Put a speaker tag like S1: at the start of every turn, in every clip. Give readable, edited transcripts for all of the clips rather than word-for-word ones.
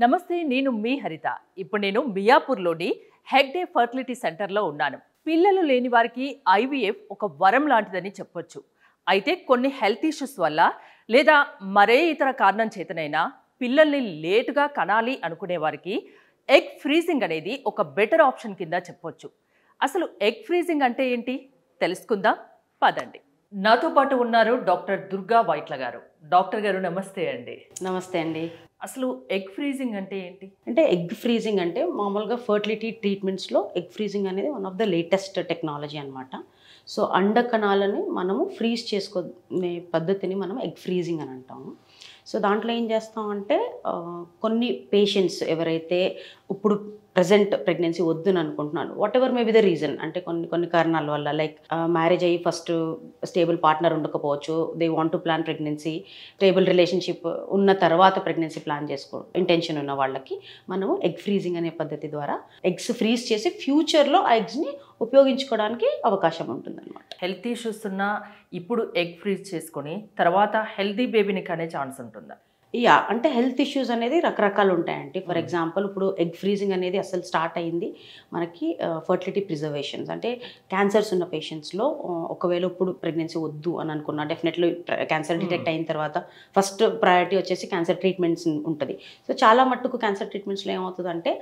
S1: నమస్తే, నేను మీ హరిత. ఇప్పుడు నేను మియాపూర్లోని హెగ్డే ఫర్టిలిటీ సెంటర్లో ఉన్నాను. పిల్లలు లేని వారికి ఐవీఎఫ్ ఒక వరం లాంటిదని చెప్పొచ్చు. అయితే కొన్ని హెల్త్ ఇష్యూస్ వల్ల లేదా మరే ఇతర కారణం చేతనైనా పిల్లల్ని లేటుగా కనాలి అనుకునే వారికి ఎగ్ ఫ్రీజింగ్ అనేది ఒక బెటర్ ఆప్షన్ కింద చెప్పొచ్చు. అసలు ఎగ్ ఫ్రీజింగ్ అంటే ఏంటి తెలుసుకుందాం, పదండి. నాతో పాటు ఉన్నారు డాక్టర్ దుర్గా వైట్ల గారు. డాక్టర్ గారు నమస్తే అండి.
S2: నమస్తే అండి.
S1: అసలు ఎగ్ ఫ్రీజింగ్ అంటే ఏంటి?
S2: అంటే ఎగ్ ఫ్రీజింగ్ అంటే మామూలుగా ఫర్టిలిటీ ట్రీట్మెంట్స్లో ఎగ్ ఫ్రీజింగ్ అనేది one of the latest technology అనమాట. సో అండ కణాలని మనము ఫ్రీజ్ చేసుకునే పద్ధతిని మనం ఎగ్ ఫ్రీజింగ్ అని అంటాము. సో దాంట్లో ఏం చేస్తామంటే కొన్ని పేషెంట్స్ ఎవరైతే ఇప్పుడు ప్రజెంట్ ప్రెగ్నెన్సీ వద్దని అనుకుంటున్నాను, what ever may be the reason, అంటే కొన్ని కారణాల వల్ల, లైక్ మ్యారేజ్ అయ్యి ఫస్ట్ స్టేబుల్ పార్ట్నర్ ఉండకపోవచ్చు, they want to plan pregnancy, stable relationship ఉన్న తర్వాత ప్రెగ్నెన్సీ ప్లాన్ ఇంటెన్షన్ ఉన్న వాళ్ళకి మనము ఎగ్ ఫ్రీజింగ్ అనే పద్ధతి ద్వారా ఎగ్స్ ఫ్రీజ్ చేసి ఫ్యూచర్లో ఆ ఎగ్స్ని ఉపయోగించుకోవడానికి అవకాశం ఉంటుందన్నమాట.
S1: హెల్త్ ఇష్యూస్ ఉన్నా ఇప్పుడు ఎగ్ ఫ్రీజ్ చేసుకొని తర్వాత హెల్తీ బేబీని కనే ఛాన్స్ ఉంటుందా?
S2: అంటే హెల్త్ ఇష్యూస్ అనేది రకరకాలు ఉంటాయండి. ఫర్ ఎగ్జాంపుల్ ఇప్పుడు ఎగ్ ఫ్రీజింగ్ అనేది అసలు స్టార్ట్ అయింది మనకి ఫర్టిలిటీ ప్రిజర్వేషన్స్, అంటే క్యాన్సర్స్ ఉన్న పేషెంట్స్లో ఒకవేళ ఇప్పుడు ప్రెగ్నెన్సీ వద్దు అని అనుకున్నా, డెఫినెట్లీ క్యాన్సర్ డిటెక్ట్ అయిన తర్వాత ఫస్ట్ ప్రయారిటీ వచ్చేసి క్యాన్సర్ ట్రీట్మెంట్స్ ఉంటుంది. సో చాలా మట్టుకు క్యాన్సర్ ట్రీట్మెంట్స్లో ఏమవుతుందంటే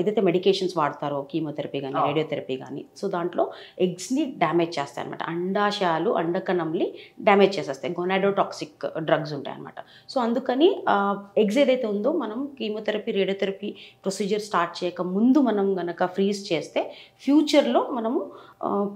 S2: ఏదైతే మెడికేషన్స్ వాడతారో, కీమోథెరపీ కానీ రేడియోథెరపీ కానీ, సో దాంట్లో ఎగ్స్ని డ్యామేజ్ చేస్తాయి అనమాట. అండాశయాలు అండకణంని డ్యామేజ్ చేసేస్తాయి, గొనాడోటాక్సిక్ డ్రగ్స్ ఉంటాయి అనమాట. సో అందుకని ఎగ్స్ ఏదైతే ఉందో మనం కీమోథెరపీ రేడియోథెరపీ ప్రొసీజర్ స్టార్ట్ చేయక ముందు మనం గనక ఫ్రీజ్ చేస్తే ఫ్యూచర్లో మనము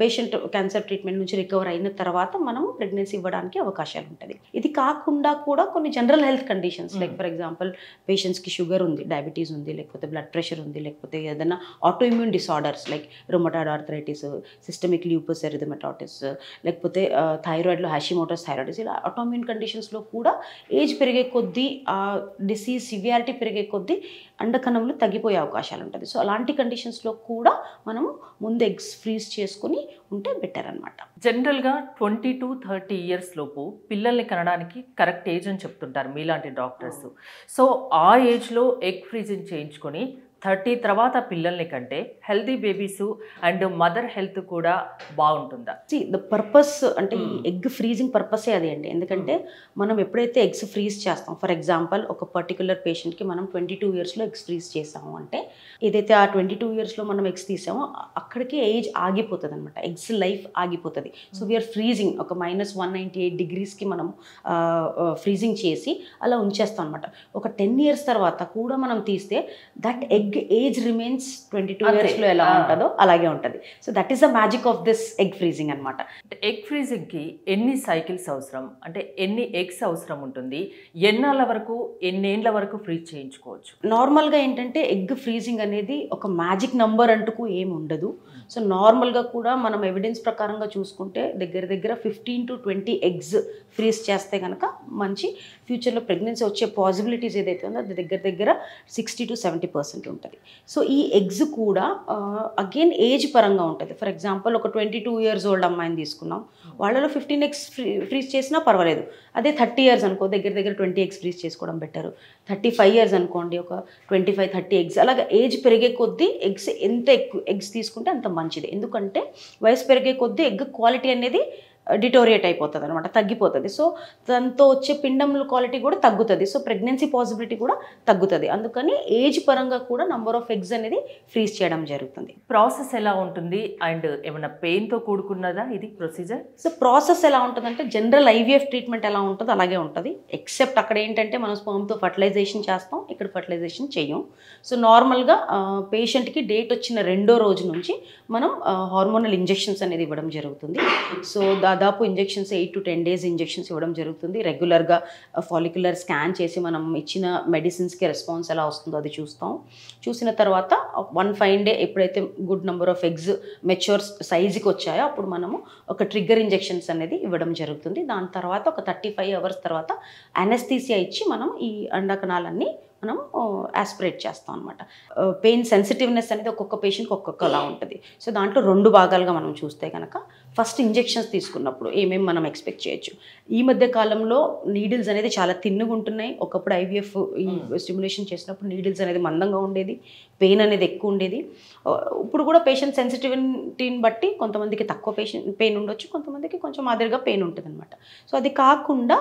S2: పేషెంట్ క్యాన్సర్ ట్రీట్మెంట్ నుంచి రికవర్ అయిన తర్వాత మనము ప్రెగ్నెన్సీ ఇవ్వడానికి అవకాశాలు ఉంటుంది. ఇది కాకుండా కూడా కొన్ని general health conditions, like for example పేషెంట్స్కి షుగర్ ఉంది, డయాబెటీస్ ఉంది, లేకపోతే బ్లడ్ ప్రెషర్ ఉంది, లేకపోతే ఏదైనా autoimmune disorders like rheumatoid arthritis, systemic lupus erythematosus, లేకపోతే థైరాయిడ్లో హాషిమోటోస్ థైరాయిడిస్, ఇలా ఆటోఇమ్యూన్ కండిషన్స్లో కూడా ఏజ్ పెరిగే కొద్దీ ఆ డిసీజ్ సివియారిటీ పెరిగే కొద్దీ అండకణంలో తగ్గిపోయే అవకాశాలు ఉంటుంది. సో అలాంటి కండిషన్స్లో కూడా మనము ముందు ఎగ్స్ ఫ్రీజ్ చేసుకుని ఉంటే బెటర్ అనమాట.
S1: జనరల్గా 20 to 30 years లోపు పిల్లల్ని కనడానికి కరెక్ట్ ఏజ్ అని చెప్తుంటారు మీలాంటి డాక్టర్స్. సో ఆ ఏజ్లో ఎగ్ ఫ్రీజింగ్ చేయించుకొని 30 తర్వాత పిల్లల్ని కంటే healthy babies and mother health కూడా బాగుంటుందా?
S2: ద పర్పస్ అంటే ఈ ఎగ్ ఫ్రీజింగ్ పర్పసే అది అండి. ఎందుకంటే మనం ఎప్పుడైతే ఎగ్స్ ఫ్రీజ్ చేస్తాం, ఫర్ ఎగ్జాంపుల్ ఒక పర్టికులర్ పేషెంట్కి మనం 22 yearsలో ఎగ్స్ ఫ్రీజ్ చేస్తాము అంటే, ఏదైతే ఆ 22 yearsలో మనం ఎగ్స్ తీసామో అక్కడికి ఏజ్ ఆగిపోతుంది అనమాట, ఎగ్స్ లైఫ్ ఆగిపోతుంది. సో వీఆర్ ఫ్రీజింగ్ ఒక -198 degreesకి మనం ఫ్రీజింగ్ చేసి అలా ఉంచేస్తాం అనమాట. ఒక 10 years తర్వాత కూడా మనం తీస్తే దట్ ఎగ్ ఏజ్ రిమైన్స్ 22 yearsలో ఎలా ఉంటుందో అలాగే ఉంటుంది. So that is the magic of this egg freezing అనమాట.
S1: ఎగ్ ఫ్రీజింగ్కి ఎన్ని సైకిల్స్ అవసరం, అంటే ఎన్ని ఎగ్స్ అవసరం ఉంటుంది, ఎన్నాళ్ళ వరకు ఎన్నేళ్ళ వరకు ఫ్రీజ్ చేయించుకోవచ్చు?
S2: నార్మల్గా ఏంటంటే ఎగ్ ఫ్రీజింగ్ అనేది ఒక మ్యాజిక్ నంబర్ అంటూ ఏమి ఉండదు. సో నార్మల్గా కూడా మనం ఎవిడెన్స్ ప్రకారంగా చూసుకుంటే దగ్గర 15 to 20 ఎగ్స్ ఫ్రీజ్ చేస్తే కనుక మంచి ఫ్యూచర్లో ప్రెగ్నెన్సీ వచ్చే పాసిబిలిటీస్ ఏదైతే ఉందో అది దగ్గర 60 to 70% ఉంటుంది. సో ఈ ఎగ్స్ కూడా అగైన్ ఏజ్ పరంగా ఉంటుంది. ఫర్ ఎగ్జాంపుల్ ఒక 22 years old అమ్మాయిని తీసుకున్నాం, వాళ్ళలో 15 eggs ఫ్రీజ్ చేసినా పర్వాలేదు. అదే 30 years అనుకో, దగ్గర 20 eggs ఫ్రీజ్ చేసుకోవడం బెటర్. 35 years అనుకోండి, ఒక 25-30 eggs. అలాగే ఏజ్ పెరిగే కొద్దీ ఎగ్స్ ఎంత ఎక్కువ ఎగ్స్ తీసుకుంటే అంత మంచిది. ఎందుకంటే వయసు పెరిగే కొద్దీ ఎగ్ క్వాలిటీ అనేది డిటోరియేట్ అయిపోతుంది అనమాట, తగ్గిపోతుంది. సో దాంతో వచ్చే పిండంల క్వాలిటీ కూడా తగ్గుతుంది. సో ప్రెగ్నెన్సీ పాసిబిలిటీ కూడా తగ్గుతుంది. అందుకని ఏజ్ పరంగా కూడా నంబర్ ఆఫ్ ఎగ్స్ అనేది ఫ్రీజ్ చేయడం జరుగుతుంది.
S1: ప్రాసెస్ ఎలా ఉంటుంది అండ్ ఏమైనా పెయిన్తో కూడుకున్నదా ఇది ప్రొసీజర్?
S2: సో ప్రాసెస్ ఎలా ఉంటుందంటే జనరల్ ఐవీఎఫ్ ట్రీట్మెంట్ ఎలా ఉంటుందో అలాగే ఉంటుంది, ఎక్సెప్ట్ అక్కడ ఏంటంటే మనం స్పర్మ్తో ఫర్టిలైజేషన్ చేస్తాం, ఇక్కడ ఫర్టిలైజేషన్ చెయ్యం. సో నార్మల్గా పేషెంట్కి డేట్ వచ్చిన 2వ రోజు నుంచి మనం హార్మోనల్ ఇంజెక్షన్స్ అనేది ఇవ్వడం జరుగుతుంది. సో దాదాపు ఇంజెక్షన్స్ 8 to 10 days ఇంజెక్షన్స్ ఇవ్వడం జరుగుతుంది. రెగ్యులర్గా ఫాలిక్యులర్ స్కాన్ చేసి మనం ఇచ్చిన మెడిసిన్స్కి రెస్పాన్స్ ఎలా వస్తుందో అది చూస్తాం. చూసిన తర్వాత 1 fine day ఎప్పుడైతే good number of eggs mature సైజుకి వచ్చాయో అప్పుడు మనము ఒక ట్రిగ్గర్ ఇంజెక్షన్స్ అనేది ఇవ్వడం జరుగుతుంది. దాని తర్వాత ఒక 35 hours తర్వాత అనెస్థీసియా ఇచ్చి మనం ఈ అండకణాలన్నీ మనం ఆస్పిరేట్ చేస్తాం అనమాట. పెయిన్ సెన్సిటివ్నెస్ అనేది ఒక్కొక్క పేషెంట్కి ఒక్కొక్కలా ఉంటుంది. సో దాంట్లో 2 భాగాలుగా మనం చూస్తే కనుక ఫస్ట్ ఇంజెక్షన్స్ తీసుకున్నప్పుడు ఏమేమి మనం ఎక్స్పెక్ట్ చేయొచ్చు. ఈ మధ్య కాలంలో నీడిల్స్ అనేది చాలా తిన్నుగా ఉంటున్నాయి. ఒకప్పుడు ఐవీఎఫ్ ఈ స్టిమ్యులేషన్ చేసినప్పుడు నీడిల్స్ అనేది మందంగా ఉండేది, పెయిన్ అనేది ఎక్కువ ఉండేది. ఇప్పుడు కూడా పేషెంట్ సెన్సిటివిటీని బట్టి కొంతమందికి తక్కువ పెయిన్ ఉండొచ్చు, కొంతమందికి కొంచెం మాదిరిగా పెయిన్ ఉంటుంది అనమాట. సో అది కాకుండా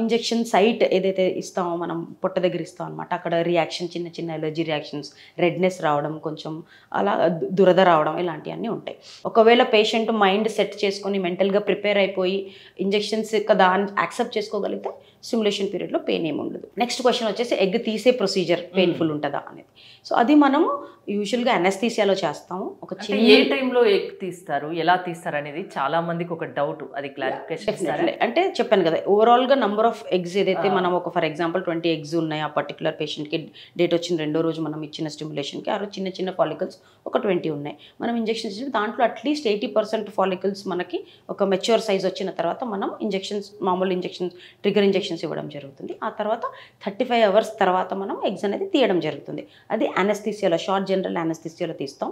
S2: ఇంజెక్షన్ సైట్ ఏదైతే ఇస్తామో మనం పొట్ట దగ్గర ఇస్తాం అనమాట, అక్కడ రియాక్షన్ చిన్న చిన్న ఎలర్జీ రియాక్షన్స్, రెడ్నెస్ రావడం, కొంచెం అలా దురద రావడం, ఇలాంటివన్నీ ఉంటాయి. ఒకవేళ పేషెంట్ మైండ్ సెట్ చేసుకొని మెంటల్గా ప్రిపేర్ అయిపోయి ఇంజెక్షన్స్ కదా అని యాక్సెప్ట్ చేసుకోగలిగితే స్టిమ్యులేషన్ పీరియడ్లో పెయిన్ ఏమి ఉండదు. నెక్స్ట్ క్వశ్చన్ వచ్చేసి ఎగ్ తీసే ప్రొసీజర్ పెయిన్ఫుల్ ఉంటుందా అనేది. సో అది మనము యూజువల్గా అనస్థీసియాలో చేస్తాము. ఒక చిన్న
S1: ఏ టైంలో ఎగ్ తీస్తారు, ఎలా తీస్తారు అనేది చాలా మందికి ఒక డౌట్, అది క్లారిఫికేషన్.
S2: అంటే చెప్పాను కదా, ఓవరాల్గా నంబర్ ఆఫ్ ఎగ్స్ ఏదైతే మనం ఒక ఫర్ ఎగ్జాంపుల్ 20 ఎగ్స్ ఉన్నాయి ఆ పర్టికులర్ పేషెంట్కి, డేట్ వచ్చిన 2వ రోజు మనం ఇచ్చిన స్టిమ్యులేషన్కి ఆ రోజు చిన్న చిన్న ఫాలికల్స్ ఒక 20 ఉన్నాయి. మనం ఇంజెక్షన్స్ ఇచ్చి దాంట్లో అట్లీస్ట్ 80% ఫాలికల్స్ మనకి ఒక మెచ్యూర్ సైజ్ వచ్చిన తర్వాత మనం ఇంజెక్షన్స్, మామూలు ఇంజెక్షన్స్, ట్రిగర్ ఇంజెక్షన్స్ ఇవ్వడం జరుగుతుంది. ఆ తర్వాత 35 అవర్స్ తర్వాత మనం ఎగ్స్ అనేది తీయడం జరుగుతుంది. అది అనస్థీసియాలో, షార్ట్ జనరల్ అనస్థీసియాలో తీస్తాం.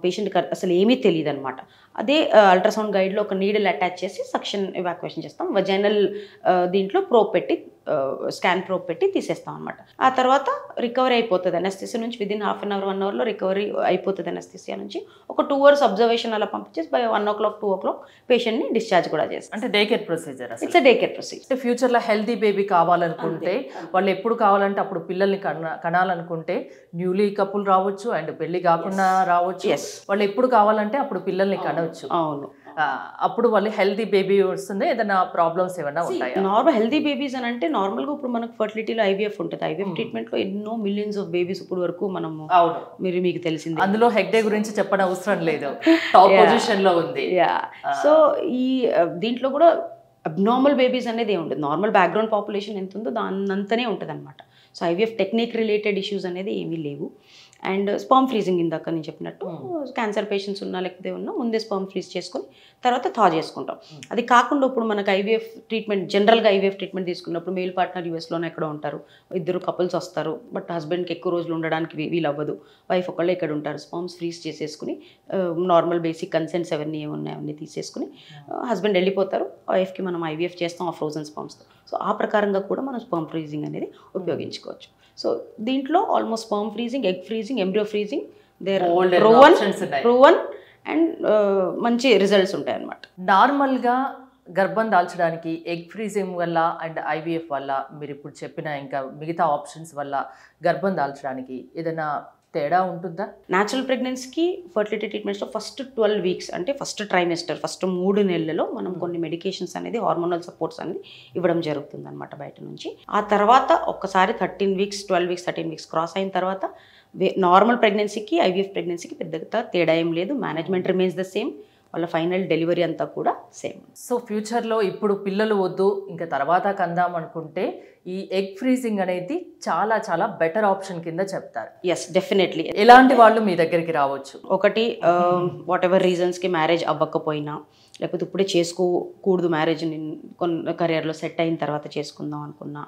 S2: పేషెంట్కి అసలు ఏమీ తెలియదు అనమాట. అదే అల్ట్రాసౌండ్ గైడ్లో ఒక నీడిల్ అటాచ్ చేసి సక్షన్ ఎవాక్యుయేషన్ చేస్తాం. వజైనల్ దీంట్లో ప్రోబ్ పెట్టి, స్కాన్ ప్రోబ్ పెట్టి తీసేస్తాం అనమాట. ఆ తర్వాత రికవరీ అయిపోతుంది అనస్థీసియా నుంచి. విదిన్ హాఫ్ అన్ అవర్ 1 అవర్లో రికవరీ అయిపోతుంది అనస్థీసియా నుంచి. ఒక 2 అవర్స్ అబ్జర్వేషన్ అలా పంపించేసి బై 1 o'clock 2 o'clock పేషెంట్ని డిశ్చార్జ్ కూడా చేస్తాం.
S1: అంటే day care procedure.
S2: It's day care procedure.
S1: ఫ్యూచర్లో హెల్తీ బేబీ కావాలనుకుంటే, వాళ్ళు ఎప్పుడు కావాలంటే అప్పుడు పిల్లల్ని కనాలనుకుంటే న్యూలీ కపుల్ రావచ్చు అండ్ పెళ్లి కాకుండా రావచ్చు. వాళ్ళు ఎప్పుడు కావాలంటే అప్పుడు పిల్లల్ని కనవచ్చు.
S2: అవును.
S1: అప్పుడు వాళ్ళు హెల్తీ బేబీ వస్తుంది. ఏదైనా ప్రాబ్లమ్స్ ఏమైనా ఉంటాయి?
S2: నార్మల్ హెల్తీ బేబీస్ అని అంటే నార్మల్గా ఇప్పుడు మనకు ఫర్టిలిటీలో ఐవీఎఫ్ ఉంటుంది. ఐవీఎఫ్ ట్రీట్మెంట్లో ఎన్నో మిలియన్స్ ఆఫ్ బేబీస్ ఇప్పుడు వరకు మనము, మీకు తెలిసింది.
S1: అందులో హెగ్డే గురించి చెప్పడం అవసరం లేదు, టాప్ పొజిషన్ లో ఉంది.
S2: సో ఈ దీంట్లో కూడా అబ్నార్మల్ బేబీస్ అనేది ఉంటుంది. నార్మల్ బ్యాక్గ్రౌండ్ పాపులేషన్ ఎంత ఉందో దాన్నంతనే ఉంటుంది అనమాట. So IVF technique related issues అనేది ఏమీ లేవు. అండ్ స్పర్మ్ ఫ్రీజింగ్ ఇందాక నేను చెప్పినట్టు క్యాన్సర్ పేషెంట్స్ ఉన్నా లేకపోతే ఉన్నా ముందే స్పర్మ్ ఫ్రీజ్ చేసుకొని తర్వాత థా చేసుకుంటాం. అది కాకుండా ఇప్పుడు మనకు ఐవీఎఫ్ ట్రీట్మెంట్, జనరల్గా ఐవీఎఫ్ ట్రీట్మెంట్ తీసుకున్నప్పుడు మెయిల్ పార్ట్నర్ యూఎస్లోనే ఎక్కడో ఉంటారు, 2 కపుల్స్ వస్తారు, బట్ హస్బెండ్కి ఎక్కువ రోజులు ఉండడానికి వీలు అవ్వదు, వైఫ్ ఒకళ్ళే ఇక్కడ ఉంటారు. స్పర్మ్స్ ఫ్రీజ్ చేసేసుకుని నార్మల్ బేసిక్ కన్సెంట్స్ అవన్నీ ఏమున్నాయి అవన్నీ తీసేసుకుని హస్బెండ్ వెళ్ళిపోతారు, వైఫ్కి మనం ఐవీఎఫ్ చేస్తాం ఆ ఫ్రోజన్ స్పర్మ్స్తో. సో ఆ ప్రకారంగా కూడా మనం స్పర్మ్ ఫ్రీజింగ్ అనేది ఉపయోగించుకోవచ్చు. సో దీంట్లో almost sperm freezing, egg freezing, embryo freezing, they're proven and మంచి రిజల్ట్స్ ఉంటాయి అన్నమాట.
S1: నార్మల్గా గర్భం దాల్చడానికి ఎగ్ ఫ్రీజింగ్ వల్ల అండ్ ఐవీఎఫ్ వల్ల, మీరు ఇప్పుడు చెప్పిన ఇంకా మిగతా ఆప్షన్స్ వల్ల గర్భం దాల్చడానికి ఏదైనా తేడా ఉంటుందా?
S2: న్యాచురల్ ప్రెగ్నెన్సీకి ఫర్టిలిటీ ట్రీట్మెంట్స్లో ఫస్ట్ 12 వీక్స్ అంటే ఫస్ట్ ట్రైమెస్టర్, ఫస్ట్ 3 నెలలలో మనం కొన్ని మెడికేషన్స్ అనేది, హార్మోనల్ సపోర్ట్స్ అనేది ఇవ్వడం జరుగుతుంది అనమాట బయట నుంచి. ఆ తర్వాత ఒక్కసారి 13 వీక్స్ 12 వీక్స్ 13 వీక్స్ క్రాస్ అయిన తర్వాత నార్మల్ ప్రెగ్నెన్సీకి ఐవీఎఫ్ ప్రెగ్నెన్సీకి పెద్దగా తేడా ఏం లేదు. మేనేజ్మెంట్ రిమైన్స్ ద సేమ్, వాళ్ళ ఫైనల్ డెలివరీ అంతా కూడా సేమ్.
S1: సో ఫ్యూచర్లో ఇప్పుడు పిల్లలు వద్దు ఇంకా తర్వాత కందాం అనుకుంటే ఈ ఎగ్ ఫ్రీజింగ్ అనేది చాలా చాలా బెటర్ ఆప్షన్ కింద చెప్తారు.
S2: Yes, definitely.
S1: ఎలాంటి వాళ్ళు మీ దగ్గరికి రావచ్చు?
S2: ఒకటి, వాట్ ఎవర్ రీజన్స్కి మ్యారేజ్ అవ్వకపోయినా, లేకపోతే ఇప్పుడే చేసుకోకూడదు, మ్యారేజ్ కొన్ని కెరియర్లో సెట్ అయిన తర్వాత చేసుకుందాం అనుకున్నా,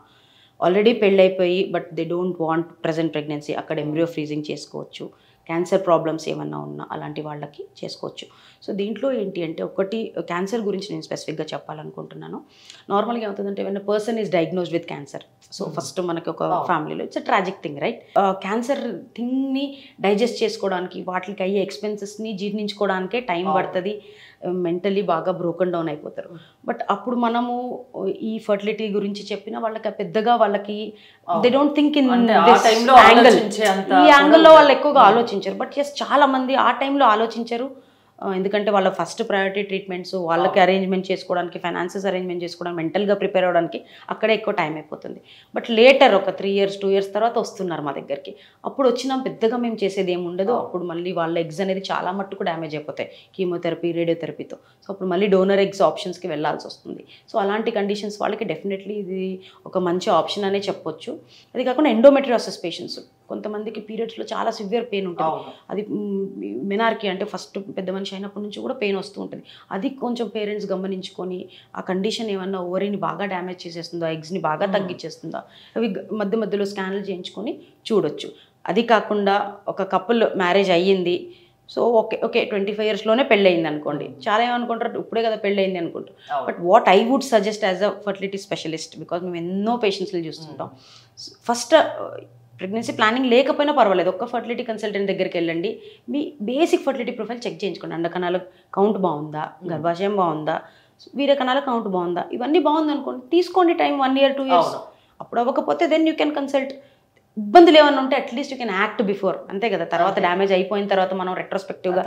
S2: ఆల్రెడీ పెళ్ళైపోయి but they don't want present pregnancy, అక్కడ ఎంబ్రియో ఫ్రీజింగ్ చేసుకోవచ్చు. క్యాన్సర్ ప్రాబ్లమ్స్ ఏమన్నా ఉన్నా అలాంటి వాళ్ళకి చేసుకోవచ్చు. సో దీంట్లో ఏంటి అంటే, ఒకటి క్యాన్సర్ గురించి నేను స్పెసిఫిక్గా చెప్పాలనుకుంటున్నాను. నార్మల్గా ఏమవుతుందంటే when person is diagnosed with cancer, so first మనకి ఒక ఫ్యామిలీలో it's a tragic thing, right? Cancer థింగ్ని డైజెస్ట్ చేసుకోవడానికి, వాటికి అయ్యే ఎక్స్పెన్సెస్ని జీర్ణించుకోవడానికే టైం పడుతుంది, మెంటలీ బాగా బ్రోకన్ డౌన్ అయిపోతారు. బట్ అప్పుడు మనము ఈ ఫర్టిలిటీ గురించి చెప్పిన వాళ్ళకి పెద్దగా వాళ్ళకి they don't think in angle, ఈ యాంగిల్లో వాళ్ళు ఎక్కువగా ఆలోచించారు. బట్ ఎస్, చాలా మంది ఆ టైంలో ఆలోచించరు. ఎందుకంటే వాళ్ళ ఫస్ట్ ప్రయారిటీ ట్రీట్మెంట్స్, వాళ్ళకి అరేంజ్మెంట్ చేసుకోవడానికి, ఫైనాన్సెస్ అరేంజ్మెంట్ చేసుకోవడానికి, మెంటల్గా ప్రిపేర్ అవ్వడానికి అక్కడే ఎక్కువ టైం అయిపోతుంది. బట్ లేటర్ ఒక 3 years 2 years తర్వాత వస్తున్నారు మా దగ్గరికి. అప్పుడు వచ్చినా పెద్దగా మేము చేసేది ఏమి ఉండదు. అప్పుడు మళ్ళీ వాళ్ళ ఎగ్స్ అనేది చాలా మట్టుకు డ్యామేజ్ అయిపోతాయి కీమోథెరపీ, రేడియోథెరపీతో. సో అప్పుడు మళ్ళీ డోనర్ ఎగ్స్ ఆప్షన్స్కి వెళ్ళాల్సి వస్తుంది. సో అలాంటి కండిషన్స్ వాళ్ళకి డెఫినెట్లీ ఇది ఒక మంచి ఆప్షన్ అనే చెప్పొచ్చు. అది కాకుండా ఎండోమెట్రియోసిస్ పేషెంట్స్, కొంతమందికి పీరియడ్స్లో చాలా సివియర్ పెయిన్ ఉంటుంది. అది మెనార్కి అంటే ఫస్ట్ పెద్ద మనిషి అయినప్పటి నుంచి కూడా పెయిన్ వస్తూ ఉంటుంది. అది కొంచెం పేరెంట్స్ గమనించుకొని ఆ కండిషన్ ఏమన్నా ఓవరీని బాగా డ్యామేజ్ చేసేస్తుందా, ఎగ్స్ని బాగా తగ్గించేస్తుందా, అవి మధ్య మధ్యలో స్కాన్లు చేయించుకొని చూడొచ్చు. అది కాకుండా ఒక కపుల్ మ్యారేజ్ అయ్యింది, సో ఓకే 25 yearsలోనే పెళ్ళయింది అనుకోండి, చాలా ఏమనుకుంటారు ఇప్పుడే కదా పెళ్ళయింది అనుకుంటారు. But what I would suggest as a fertility specialist, because మేము ఎన్నో పేషెంట్స్ని చూస్తుంటాం. ఫస్ట్ ప్రెగ్నెన్సీ ప్లానింగ్ లేకపోయినా పర్వాలేదు, ఒక్క ఫర్టిలిటీ కన్సల్టెంట్ దగ్గరికి వెళ్ళండి, మీ బేసిక్ ఫర్టిలిటీ ప్రొఫైల్ చెక్ చేయించుకోండి. అండకణాల కౌంట్ బాగుందా, గర్భాశయం బాగుందా, వీర్యకణాల కౌంట్ బాగుందా, ఇవన్నీ బాగుంది అనుకోండి, తీసుకోండి టైం 1 year 2 years. అప్పుడు అవ్వకపోతే దెన్ యూ కెన్ కన్సల్ట్. ఇబ్బందులు ఏమన్నా ఉంటే at least you can act before, అంతే కదా. తర్వాత డ్యామేజ్ అయిపోయిన తర్వాత మనం రెట్రోస్పెక్టివ్గా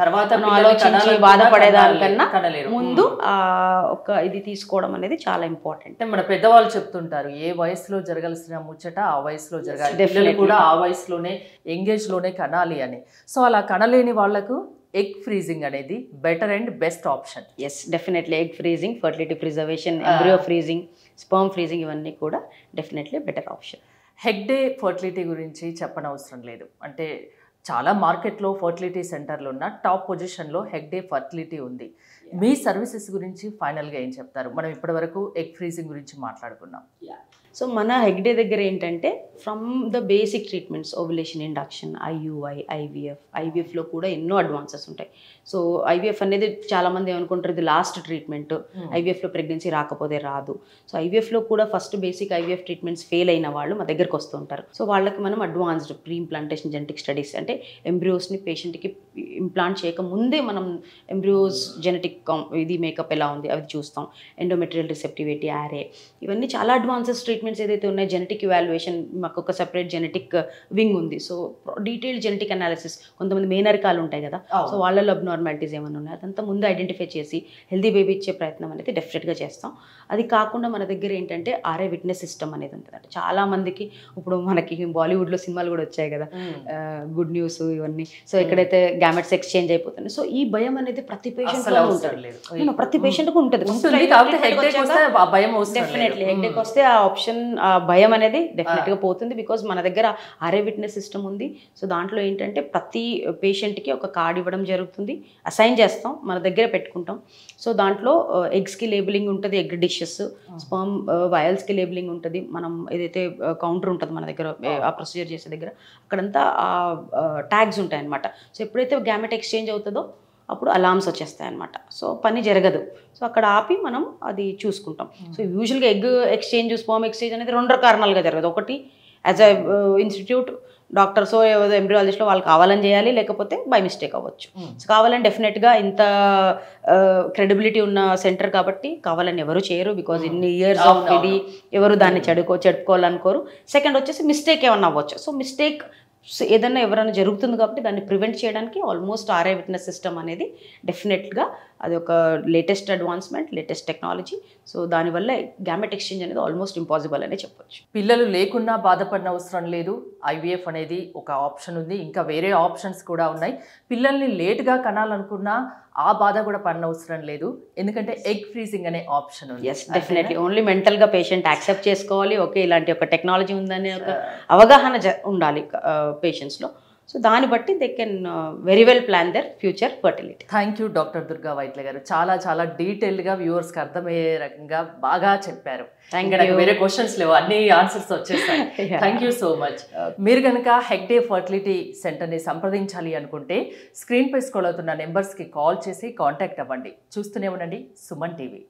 S2: ఆలోచించి బాధపడేదానికన్నా ముందు ఒక ఇది తీసుకోవడం అనేది చాలా ఇంపార్టెంట్.
S1: మన పెద్దవాళ్ళు చెప్తుంటారు ఏ వయసులో జరగాల్సిన ముచ్చట ఆ వయసులో జరగాలి, పిల్లలు కూడా ఆ వయసులోనే ఎంగేజ్లోనే కనాలి అని. సో అలా కనలేని వాళ్లకు ఎగ్ ఫ్రీజింగ్ అనేది better and best option.
S2: Yes, definitely egg freezing, fertility preservation, embryo freezing, sperm freezing, ఇవన్నీ కూడా definitely better option.
S1: Hegde fertility గురించి చెప్పనవసరం లేదు. అంటే చాలా మార్కెట్లో ఫర్టిలిటీ సెంటర్లు ఉన్న టాప్ పొజిషన్లో హెగ్డే ఫర్టిలిటీ ఉంది. మీ సర్వీసెస్ గురించి ఫైనల్గా ఏం చెప్తారు? మనం ఇప్పటివరకు ఎగ్ ఫ్రీజింగ్ గురించి మాట్లాడుకున్నాం.
S2: సో మన హెగ్డే దగ్గర ఏంటంటే from the basic treatments, ovulation induction, IUI, ఐవీఎఫ్లో కూడా ఎన్నో అడ్వాన్సెస్ ఉంటాయి. సో ఐవీఎఫ్ అనేది చాలామంది ఏమనుకుంటారు ఇది లాస్ట్ ట్రీట్మెంట్, ఐవీఎఫ్లో ప్రెగ్నెన్సీ రాకపోతే రాదు. సో ఐవీఎఫ్లో కూడా first basic IVF treatments fail అయిన వాళ్ళు మా దగ్గరకు వస్తుంటారు. సో వాళ్ళకి మనం advanced pre implantation genetic studies, అంటే ఎంబ్రియోస్ని పేషెంట్కి ఇంప్లాంట్ చేయక ముందే మనం ఎంబ్రియోస్ జెనెటిక్ ఇది మేకప్ ఎలా ఉంది అవి చూస్తాం, ఎండోమెట్రియల్ రిసెప్టివిటీ, యారే, ఇవన్నీ చాలా అడ్వాన్సెస్ ట్రీట్మెంట్స్ ఏదైతే ఉన్నాయో. జెనెటిక్ ఇవాల్యుయేషన్, మాకు ఒక సెపరేట్ జెనెటిక్ వింగ్ ఉంది. సో డీటెయిల్డ్ జెనెటిక్ అనాలిసిస్, కొంతమంది మేనరికాలు ఉంటాయి కదా, సో వాళ్ళలో అబ్నార్మాలిటీస్ ఏమైనా ఉన్నాయి అదంతా ముందు ఐడెంటిఫై చేసి హెల్దీ బేబీ ఇచ్చే ప్రయత్నం అనేది డెఫినెట్గా చేస్తాం. అది కాకుండా మన దగ్గర ఏంటంటే ఆర్ఐ విట్నెస్ సిస్టమ్ అనేది ఉంటుంది. అంటే చాలా మందికి ఇప్పుడు మనకి బాలీవుడ్లో సినిమాలు కూడా వచ్చాయి కదా, గుడ్ న్యూస్ ఇవన్నీ. సో ఎక్కడైతే గ్యామెట్స్ ఎక్స్చేంజ్ అయిపోతుంది, సో ఈ భయం అనేది ప్రతి పేషెంట్లో ఉంటుంది, ప్రతి పేషెంట్కి ఉంటుంది. డెఫినెట్లీ హెగ్డేకి వస్తే ఆ ఆప్షన్, ఆ భయం అనేది డెఫినెట్గా పోతుంది. బికాజ్ మన దగ్గర ఆర్ఐ విట్నెస్ సిస్టమ్ ఉంది. సో దాంట్లో ఏంటంటే ప్రతి పేషెంట్కి ఒక కార్డ్ ఇవ్వడం జరుగుతుంది, అసైన్ చేస్తాం, మన దగ్గర పెట్టుకుంటాం. సో దాంట్లో ఎగ్స్కి లేబులింగ్ ఉంటుంది, ఎగ్ డిషెస్, స్పర్మ్ వయల్స్కి లేబులింగ్ ఉంటుంది. మనం ఏదైతే కౌంటర్ ఉంటుంది మన దగ్గర ఆ ప్రొసీజర్ చేసే దగ్గర, అక్కడంతా ట్యాగ్స్ ఉంటాయి అన్నమాట. సో ఎప్పుడైతే గ్యామెట్ ఎక్స్చేంజ్ అవుతుందో అప్పుడు అలామ్స్ వచ్చేస్తాయి అన్నమాట. సో పని జరగదు. సో అక్కడ ఆపి మనం అది చూసుకుంటాం. సో యూజువల్గా ఎగ్ ఎక్స్చేంజ్, స్పర్మ్ ఎక్స్చేంజ్ అనేది 2 కారణాలుగా జరగదు. ఒకటి యాజ్ అ ఇన్స్టిట్యూట్ డాక్టర్సో ఎంబ్రియాలజిస్ట్లో వాళ్ళు కావాలని చేయాలి, లేకపోతే బై మిస్టేక్ అవ్వచ్చు. సో కావాలని డెఫినెట్గా ఇంత క్రెడిబిలిటీ ఉన్న సెంటర్ కాబట్టి కావాలని ఎవరు చేయరు, బికాజ్ ఇన్ని ఇయర్స్ ఆఫ్ ఇది ఎవరు దాన్ని చెడుకోవాలనుకోరు. సెకండ్ వచ్చేసి మిస్టేక్ ఏమన్నా అవ్వచ్చు. సో మిస్టేక్ ఏదన్నా ఎవరైనా జరుగుతుంది కాబట్టి దాన్ని ప్రివెంట్ చేయడానికి ఆల్మోస్ట్ ఆర్ఐ విట్నెస్ సిస్టమ్ అనేది డెఫినెట్గా అది ఒక latest advancement, latest technology. So దానివల్ల గ్యామెట్ ఎక్స్చేంజ్ అనేది ఆల్మోస్ట్ ఇంపాసిబుల్ అనే చెప్పొచ్చు.
S1: పిల్లలు లేకున్నా బాధపడిన అవసరం లేదు, ఐవీఎఫ్ అనేది ఒక ఆప్షన్ ఉంది, ఇంకా వేరే ఆప్షన్స్ కూడా ఉన్నాయి. పిల్లల్ని లేట్గా కనాలనుకున్నా ఆ బాధ కూడా పడిన అవసరం లేదు, ఎందుకంటే ఎగ్ ఫ్రీజింగ్ అనే ఆప్షన్ ఉంది.
S2: ఎస్, డెఫినెట్లీ ఓన్లీ మెంటల్గా పేషెంట్ యాక్సెప్ట్ చేసుకోవాలి, ఓకే ఇలాంటి ఒక టెక్నాలజీ ఉందనే ఒక అవగాహన ఉండాలి పేషెంట్స్లో. సో దాన్ని బట్టి they can very well plan their future fertility.
S1: Thank you doctor Durga Vaitla గారు, చాలా చాలా డీటెయిల్డ్గా వ్యూవర్స్కి అర్థమయ్యే రకంగా బాగా చెప్పారు. వేరే క్వశ్చన్స్ లేవు, అన్ని ఆన్సర్స్ వచ్చేస్తాయి. Thank you so much. మీరు కనుక హెగ్డే ఫర్టిలిటీ సెంటర్ని సంప్రదించాలి అనుకుంటే స్క్రీన్ పై స్క్రోల్ అవుతున్న నెంబర్స్కి కాల్ చేసి కాంటాక్ట్ అవ్వండి. చూస్తూనే ఉండండి సుమన్ టీవీ.